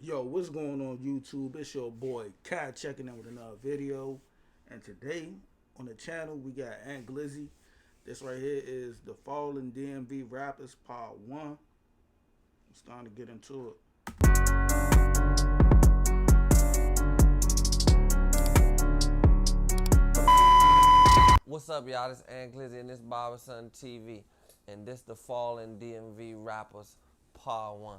Yo, what's going on YouTube? It's your boy Cat checking in with another video. And today on the channel we got Glizzy. This right here is the Fallen DMV Rappers Part 1. I'm starting to get into it. What's up, y'all? This Glizzy and this Barberson TV. And this the Fallen DMV Rappers Part 1.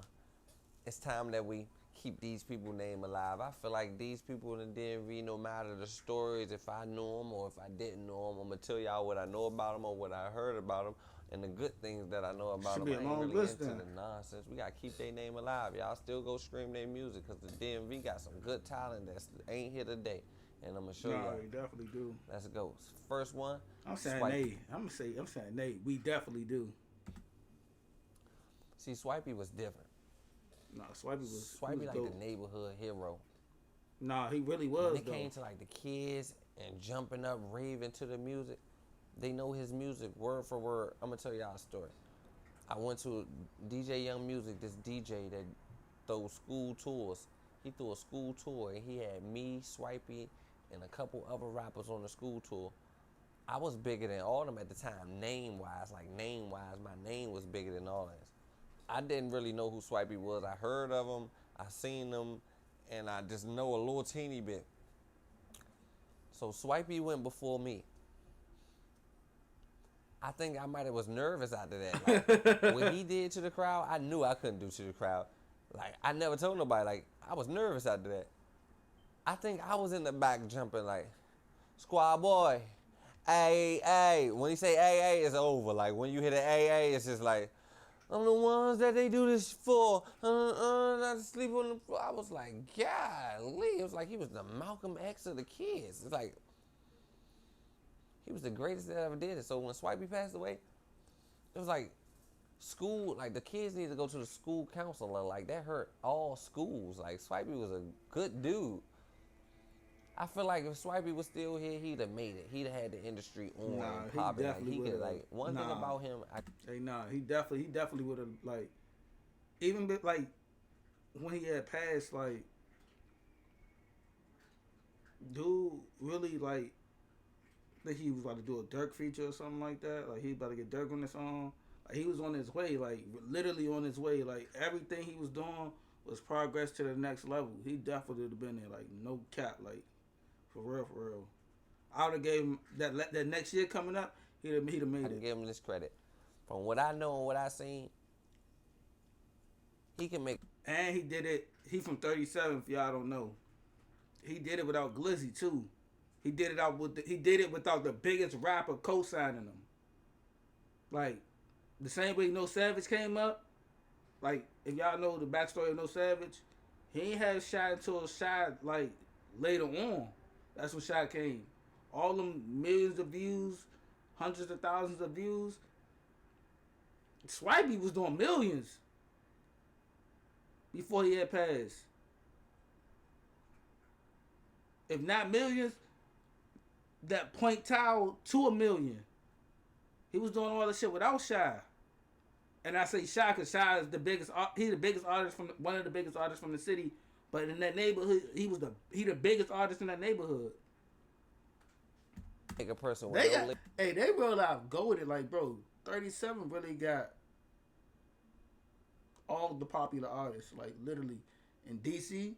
It's time that we keep these people's name alive. I feel like these people in the DMV, no matter the stories, if I knew them or if I didn't know them, I'm going to tell y'all what I know about them or what I heard about them and the good things that I know about them. I ain't really into the nonsense. We got to keep their name alive. Y'all still go stream their music because the DMV got some good talent that ain't here today. And I'm going to show y'all. No, we definitely do. Let's go. First one. I'm saying Nate. I'm saying Nate. We definitely do. See, Swipey was different. Nah, Swipey was like dope. the neighborhood hero. Nah, he really was. When it came to like the kids and jumping up, raving to the music, they know his music word for word. I'm gonna tell y'all a story. I went to DJ Young Music, this DJ that throws school tours. He threw a school tour and he had me, Swipey, and a couple other rappers on the school tour. I was bigger than all of them at the time, name-wise. My name was bigger than all of us. I didn't really know who Swipey was. I heard of him, I seen him, and I just know a little teeny bit. So Swipey went before me. I think I might have was nervous after that. Like, what he did to the crowd, I knew I couldn't do to the crowd. Like, I never told nobody. Like, I was nervous after that. I think I was in the back jumping like, squad boy, ay, ay. When he say ay, ay, it's over. Like, when you hit an ay, ay, it's just like, I'm the ones that they do this for. Not to sleep on the floor. I was like, golly. It was like he was the Malcolm X of the kids. It's like, he was the greatest that ever did it. So when Swipey passed away, it was like, school, like the kids need to go to the school counselor. Like, that hurt all schools. Like, Swipey was a good dude. I feel like if Swipey was still here, he'd have made it. He'd have had the industry on and popping. Like, he could, like, one thing about him. He definitely would have, like, even like when he had passed, like, dude really, like, I think he was about to do a Dirk feature or something like that. Like, he about to get Dirk on the song. Like, he was on his way, like, literally on his way. Like, everything he was doing was progress to the next level. He definitely would have been there, like, no cap, like, for real, for real. I would have gave him that next year coming up, he'd have made it. I give him this credit. From what I know and what I seen, he can make. And he did it. He from 37, if y'all don't know. He did it without Glizzy too. He did it without the biggest rapper co-signing him. Like, the same way No Savage came up. Like, if y'all know the backstory of No Savage, he ain't had Shy until Shy, like, later on. That's when Shy came. All them millions of views, hundreds of thousands of views. Swipey was doing millions before he had passed. If not millions, that point towel to a million. He was doing all this shit without Shy. And I say Shy because Shy is the biggest. He's the biggest artist from one of the biggest artists from the city. But in that neighborhood, he the biggest artist in that neighborhood. Make a person. They real out go with it. Like, bro, 37 really got all the popular artists. Like, literally, in DC,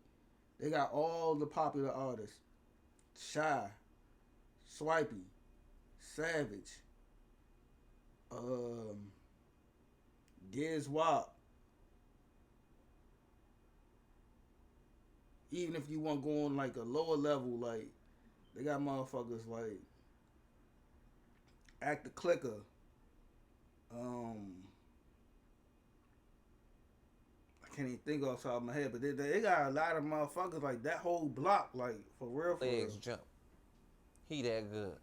they got all the popular artists. Shy, Swipey, Savage, Giz Wop. Even if you want to go on like a lower level, like, they got motherfuckers like Act the Clicker. I can't even think off the top of my head, but they got a lot of motherfuckers like that whole block, like, for real. Legs jump. He that good.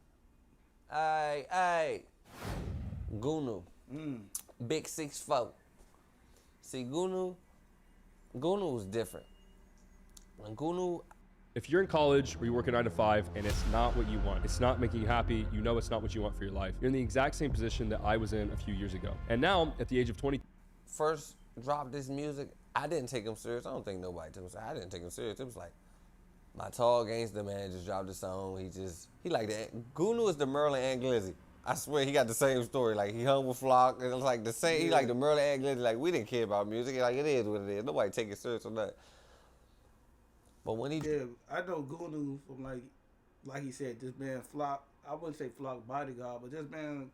Ay. Gunu. Big 6'4". See, Gunu was different. When Gunu, if you're in college or you work a 9 to 5 and it's not what you want, it's not making you happy, you know it's not what you want for your life, you're in the exact same position that I was in a few years ago. And now, at the age of 20, first dropped this music, I didn't take him serious. I don't think nobody took him serious. I didn't take him serious. It was like, my tall gangster man just dropped a song. He like that. Gunu is the Merlin and Glizzy. I swear he got the same story. Like, he hung with Flock. And it was like the same. He like the Merlin and Glizzy. Like, we didn't care about music. Like, it is what it is. Nobody take it serious or nothing. But when he... Yeah, I know Gunu from like he said, this man Flock. I wouldn't say Flock bodyguard, but this man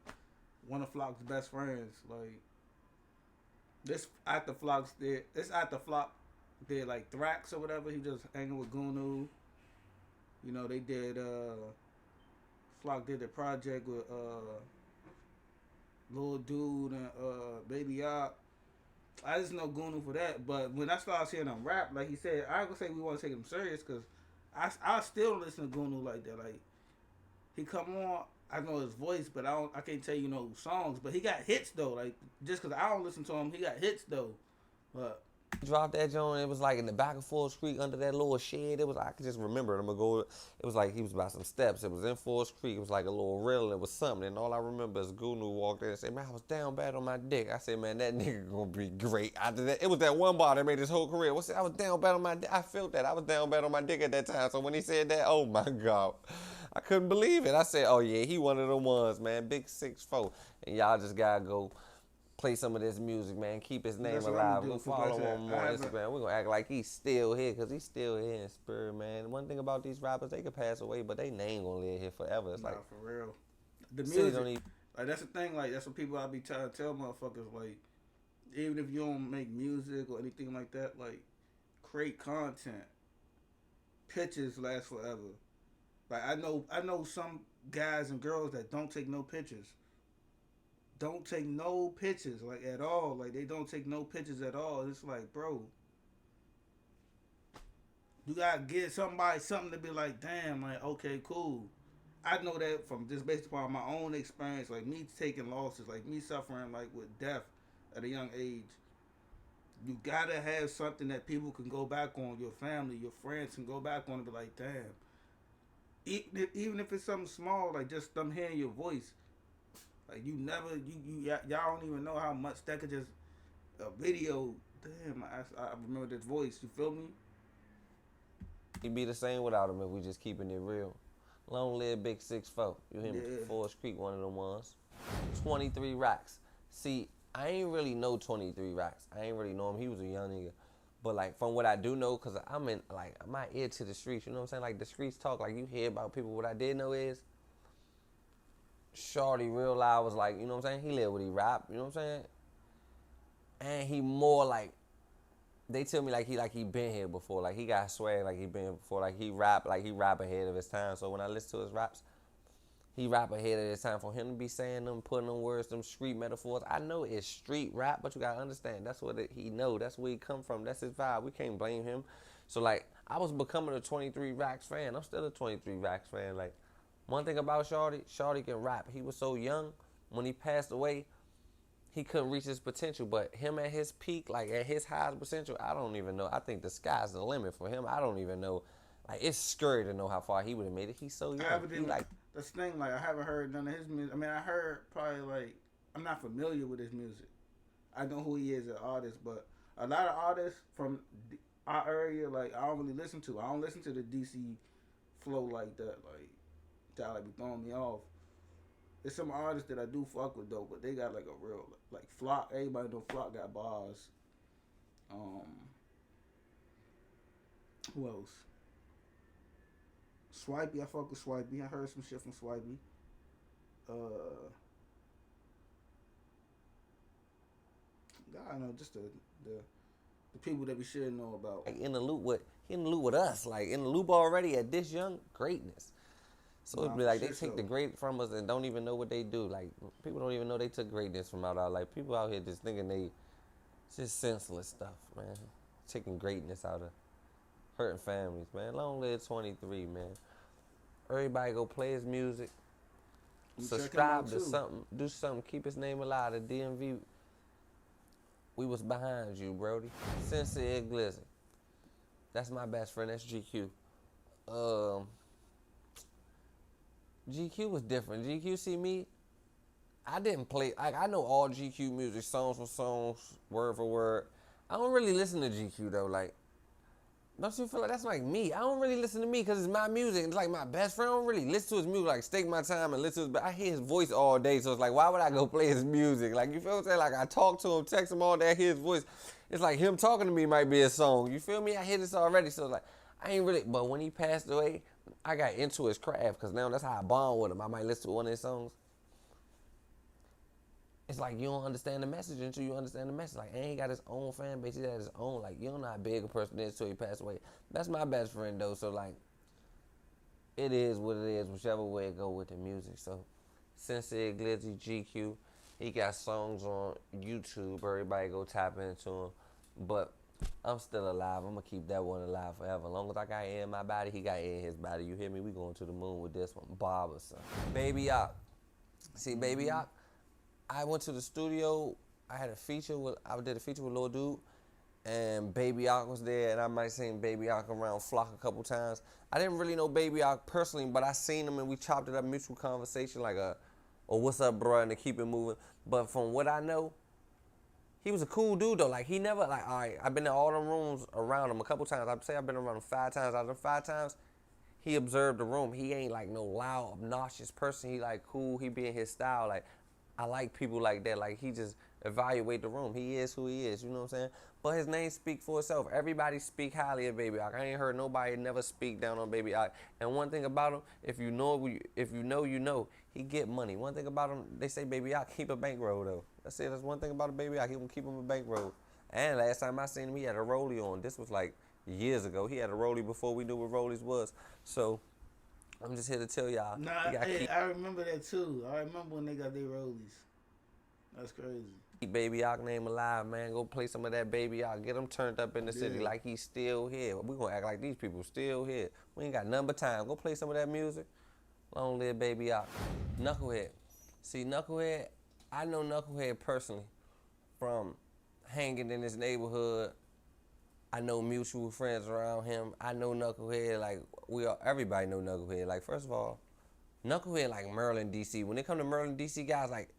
one of Flock's best friends. Like, this after Flock's did. This after Flock did like Thrax or whatever. He just hanging with Gunu. You know, they did. Flock did the project with Lil Dude and Baby Op. I just know Gunu for that. But when I started seeing him rap, like he said, I ain't gonna say we want to take him serious because I still don't listen to Gunu like that. Like, he come on, I know his voice, but I can't tell you no songs. But he got hits though. Like, just because I don't listen to him, he got hits though. But dropped that joint. It was like in the back of Forest Creek under that little shed. It was, I could just remember it. I'm gonna go. It was like he was by some steps. It was in Forest Creek. It was like a little riddle. It was something. And all I remember is Gunu walked in and said, "Man, I was down bad on my dick." I said, "Man, that nigga gonna be great." After that, it was that one bar that made his whole career. What's it? I was down bad on my dick. I felt that. I was down bad on my dick at that time. So when he said that, oh my God, I couldn't believe it. I said, "Oh yeah, he one of the ones, man. Big 6'4". And y'all just gotta go play some of this music, man. Keep his name alive. Go follow him on Instagram. We're going to act like he's still here because he's still here in spirit, man. One thing about these rappers, they could pass away, but they name going to live here forever. It's like, for real. The music, like, that's the thing. Like, that's what people I be trying to tell motherfuckers. Like, even if you don't make music or anything like that, like, create content. Pictures last forever. Like, I know some guys and girls that don't take no pictures. Don't take no pictures, like, at all. Like, they don't take no pictures at all. It's like, bro, you gotta get somebody something to be like, damn, like, okay, cool. I know that from just based upon my own experience, like me taking losses, like me suffering like with death at a young age. You gotta have something that people can go back on, your family, your friends can go back on and be like, damn. Even if it's something small, like just them hearing your voice. Like, y'all don't even know how much that could just, a video, damn, I remember this voice, you feel me? He'd be the same without him if we just keeping it real. Long live Big 6'4". You hear me? Forest Creek, one of them ones. 23 racks. See, I ain't really know 23 racks. I ain't really know him. He was a young nigga. But, like, from what I do know, because I'm in, like, my ear to the streets, you know what I'm saying? Like, the streets talk, like, you hear about people. What I did know is, Shorty real loud was like, you know what I'm saying? He live what he rap, you know what I'm saying? And he more like, they tell me like he been here before. Like, he got swag like he been here before. Like, he rap ahead of his time. So when I listen to his raps, he rap ahead of his time. For him to be saying them, putting them words, them street metaphors, I know it's street rap, but you gotta understand, that's what he know. That's where he come from. That's his vibe. We can't blame him. So, like, I was becoming a 23 Racks fan. I'm still a 23 Racks fan. Like, one thing about Shorty can rap. He was so young. When he passed away, he couldn't reach his potential. But him at his peak, like at his highest potential, I don't even know. I think the sky's the limit for him. I don't even know. Like, it's scary to know how far he would have made it. He's so young. That's the thing, like, I haven't heard none of his music. I mean, I heard probably, like, I'm not familiar with his music. I know who he is as an artist, but a lot of artists from our area, like, I don't really listen to. I don't listen to the DC flow like that. Like, that like be throwing me off. There's some artists that I do fuck with though, but they got like a real like Flock. Everybody know Flock got bars. Who else? Swipey, I fuck with Swipey. I heard some shit from Swipey. I don't know, just the people that we should know about. Like, in the loop with us. Like, in the loop already at this young, greatness. So it'd be like they take the great from us and don't even know what they do. Like, people don't even know they took greatness from out our life. People out here just thinking it's just senseless stuff, man. Taking greatness out of hurting families, man. Long live 23, man. Everybody go play his music. Subscribe to something. Do something. Keep his name alive. The DMV. We was behind you, Brody. Sincere Glizzy. That's my best friend. That's GQ. GQ was different. GQ, see me, I didn't play, I know all GQ music, songs for songs, word for word. I don't really listen to GQ though. Like, don't you feel like that's like me? I don't really listen to me because it's my music. It's like my best friend. I don't really listen to his music. Like, stake my time and listen to his. But I hear his voice all day, so it's like, why would I go play his music? Like, you feel what I'm saying? Like, I talk to him, text him all day, I hear his voice. It's like him talking to me might be a song. You feel me? I hear this already, so it's like, I ain't really. But when he passed away, I got into his craft because now that's how I bond with him. I might listen to one of his songs. It's like you don't understand the message until you understand the message. Like, he got his own fan base. He got his own, like, you don't know how big a person is until he passed away. That's my best friend, though. So, like, it is what it is, whichever way it go with the music. So, Sensei, Glizzy, GQ, he got songs on YouTube. Everybody go tap into him. But I'm still alive. I'm going to keep that one alive forever. As long as I got air in my body, he got air in his body. You hear me? We going to the moon with this one. Bob or something. Baby Op. See, Baby Op? I went to the studio. I did a feature with Lil Dude, and Baby Ock was there, and I might seen Baby Ock around Flock a couple times. I didn't really know Baby Ock personally, but I seen him and we chopped it up, mutual conversation, like what's up, bro, and to keep it moving. But from what I know, he was a cool dude though. Like, he never, like, all right, I've been in all the rooms around him a couple times. I'd say I've been around him 5 times. Out of them 5 times, he observed the room. He ain't like no loud, obnoxious person. He like cool. He be in his style. Like, I like people like that. Like, he just evaluate the room. He is who he is, you know what I'm saying? But his name speak for itself. Everybody speak highly of Baby Ock. I ain't heard nobody never speak down on Baby Ock. And one thing about him, if you know, you know, he get money. One thing about him, they say Baby Ock keep a bankroll though. That's it. That's one thing about a Baby Ock. He will keep him a bankroll. And last time I seen him, he had a rollie on. This was like years ago. He had a rollie before we knew what rollies was. So I'm just here to tell y'all. Nah, I remember that too. I remember when they got their rollies. That's crazy. Keep Baby Ock name alive, man. Go play some of that Baby Ock. Get him turned up in the city like he's still here. We gonna act like these people still here. We ain't got nothing but time. Go play some of that music. Long live Baby Ock. Knucklehead. See, Knucklehead, I know Knucklehead personally from hanging in his neighborhood. I know mutual friends around him. I know Knucklehead, like, everybody know Knucklehead. Like, first of all, Knucklehead like Maryland, D.C. When they come to Maryland, D.C. guys, like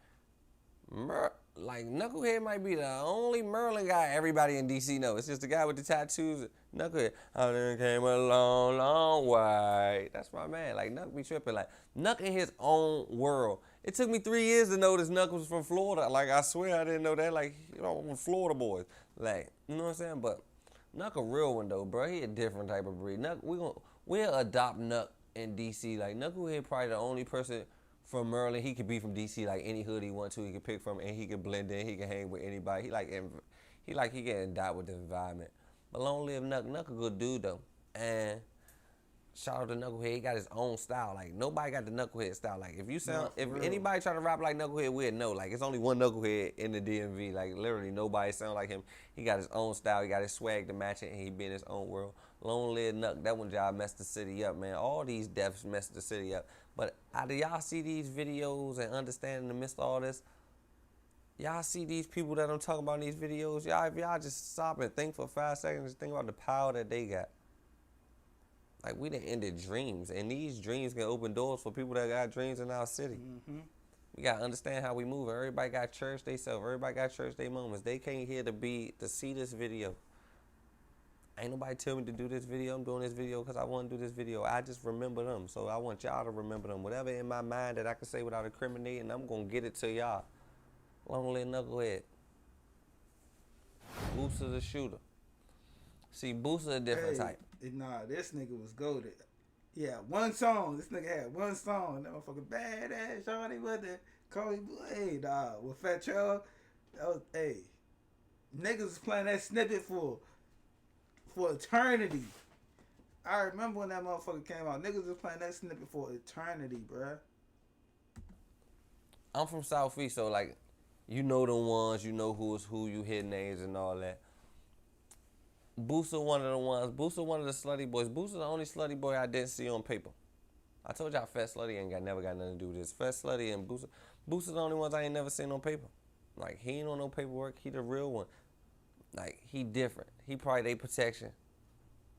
Knucklehead might be the only Maryland guy everybody in D.C. know. It's just the guy with the tattoos. Knucklehead, I done came a long, long way. That's my man. Like, Knuck be tripping. Like, Knuck in his own world. It took me 3 years to know this Knuck was from Florida. Like, I swear I didn't know that. Like, you know, I'm from Florida boys. Like, you know what I'm saying? But Knuck a real one though, bro. He a different type of breed. Knuck, we'll adopt Knuck in D.C. Like, Knucklehead probably the only person from Maryland. He could be from D.C. like any hood he want to. He could pick from, and he could blend in. He can hang with anybody. He can adapt with the environment. But long live Knuck. Knuck a good dude though. And shout out to Knucklehead. He got his own style. Like, nobody got the Knucklehead style. Like, if anybody try to rap like Knucklehead, we'd know. Like, it's only one Knucklehead in the DMV. Like, literally nobody sound like him. He got his own style. He got his swag to match it, and he be in his own world. Long live Knuck. That one job messed the city up, man. All these deaths messed the city up. But do y'all see these videos and understand in the midst of all this? Y'all see these people that I'm talking about in these videos? If y'all just stop and think for 5 seconds, think about the power that they got. Like, we done ended dreams, and these dreams can open doors for people that got dreams in our city. Mm-hmm. We got to understand how we move. Everybody got church they self. Everybody got church they moments. They came here to see this video. Ain't nobody tell me to do this video. I'm doing this video because I want to do this video. I just remember them. So I want y'all to remember them. Whatever in my mind that I can say without incriminating, I'm going to get it to y'all. Long live Knucklehead. Booster the shooter. See, Booster a different type. Nah, this nigga was goated. Yeah, one song. This nigga had one song. That motherfucker badass Shawty with the Kobe Boy. Nah, with Fat Trell. That was, niggas was playing that snippet for eternity. I remember when that motherfucker came out. Niggas was playing that snippet for eternity, bruh. I'm from Southeast, so like, you know the ones, you know who is who, you hear names and all that. Booster one of the ones. Booster one of the slutty boys. Booster the only slutty boy I didn't see on paper. I told y'all Fat Slutty never got nothing to do with this. Fat Slutty and Booster. Booster the only ones I ain't never seen on paper. Like, he ain't on no paperwork. He the real one. Like, he different. He probably they protection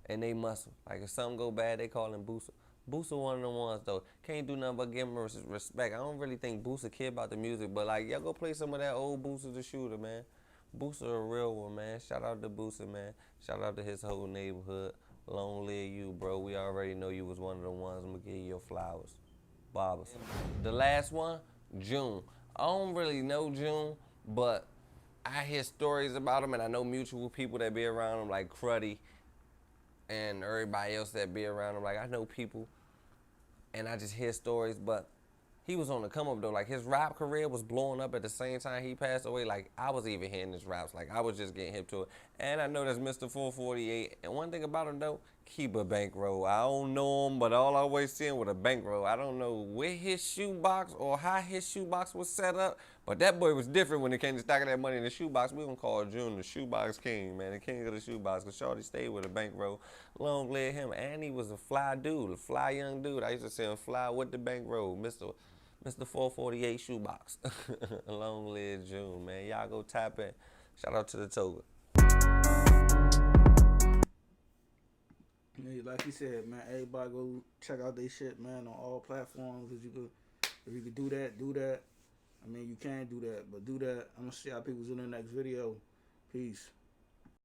and they muscle. Like, if something go bad, they call him Booster. Booster one of the ones, though. Can't do nothing but give him respect. I don't really think Booster care about the music, but, like, y'all go play some of that old Booster the Shooter, man. Booster a real one, man. Shout out to Booster, man. Shout out to his whole neighborhood. Long live you, bro. We already know you was one of the ones. I'm gonna give you your flowers. Barbers. The last one, June. I don't really know June, but I hear stories about him, and I know mutual people that be around him, like Cruddy and everybody else that be around him. Like, I know people, and I just hear stories, but he was on the come up though. Like, his rap career was blowing up at the same time he passed away. Like, I was even hearing his raps. Like, I was just getting hip to it. And I know that's Mr. 448. And one thing about him though, keep a bankroll. I don't know him, but all I always see him with a bankroll. I don't know where his shoebox or how his shoebox was set up, but that boy was different when it came to stacking that money in the shoebox. We gonna call June the shoebox king, man, the king of the shoebox, because Shorty stayed with a bankroll. Long live him. And he was a fly dude, a fly young dude. I used to say him fly with the bankroll, Mr. 448 shoebox. Long live June, man. Y'all go tap in. Shout out to the Toga. Yeah, like you said, man, everybody go check out their shit, man, on all platforms. If you could do that, do that. I mean, you can do that, but do that. I'm gonna see how people's in the next video. Peace.